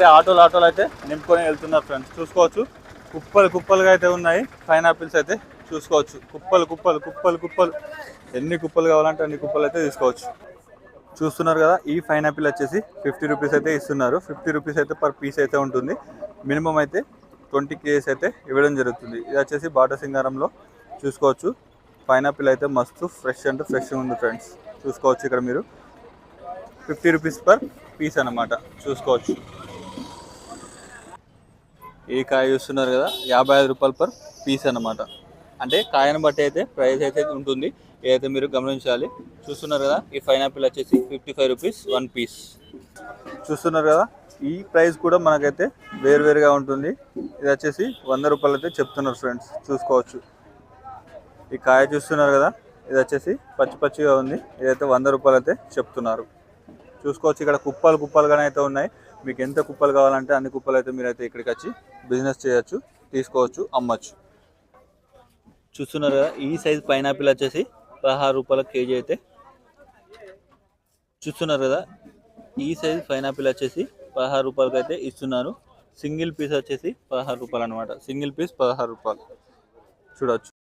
ఆటోలు అయితే నింపుకొని వెళ్తున్నారు ఫ్రెండ్స్. చూసుకోవచ్చు కుప్పలుగా అయితే ఉన్నాయి పైనాపిల్స్ అయితే. చూసుకోవచ్చు కుప్పలు ఎన్ని కుప్పలు కావాలంటే అన్ని కుప్పలు అయితే తీసుకోవచ్చు. చూస్తున్నారు కదా, ఈ పైనాపిల్ వచ్చేసి 50 రూపీస్ అయితే ఇస్తున్నారు. 50 రూపీస్ అయితే పర్ పీస్ అయితే ఉంటుంది. మినిమం అయితే 20 కేజీస్ అయితే ఇవ్వడం జరుగుతుంది. ఇది వచ్చేసి బాటసింగారంలో. చూసుకోవచ్చు పైనాపిల్ అయితే మస్తు ఫ్రెష్ ఉంది ఫ్రెండ్స్. చూసుకోవచ్చు ఇక్కడ మీరు 50 రూపీస్ పర్ పీస్ అన్నమాట. చూసుకోవచ్చు ఈ కాయ చూస్తున్నారు కదా, 55 రూపాయలు పర్ పీస్ అన్నమాట. అంటే కాయను బట్టి అయితే ప్రైస్ అయితే ఉంటుంది, ఏదైతే మీరు గమనించాలి. చూస్తున్నారు కదా, ఈ పైనాపిల్ వచ్చేసి 55 రూపీస్ 1 పీస్. చూస్తున్నారు కదా, ఈ ప్రైస్ కూడా మనకైతే వేరుగా ఉంటుంది. ఇది వచ్చేసి 100 రూపాయలు అయితే చెప్తున్నారు ఫ్రెండ్స్. చూసుకోవచ్చు ఈ కాయ చూస్తున్నారు కదా, ఇది వచ్చేసి పచ్చిగా ఉంది. ఇదైతే 100 రూపాయలు అయితే చెప్తున్నారు. చూసుకోవచ్చు ఇక్కడ కుప్పలుగానే అయితే ఉన్నాయి. మీకు ఎంత కుప్పలు కావాలంటే అన్ని కుప్పలు అయితే మీరైతే ఇక్కడికి వచ్చి బిజినెస్ చేయొచ్చు, తీసుకోవచ్చు, అమ్మచ్చు. చూస్తున్నారు కదా, ఈ సైజ్ పైనాపిల్ వచ్చేసి 16 రూపాయల కేజీ అయితే. చూస్తున్నారు కదా, ఈ సైజ్ పైనాపిల్ వచ్చేసి 16 రూపాయలకి అయితే ఇస్తున్నారు. సింగిల్ పీస్ వచ్చేసి 16 రూపాయలు అనమాట. సింగిల్ పీస్ 16 రూపాయలు. చూడవచ్చు.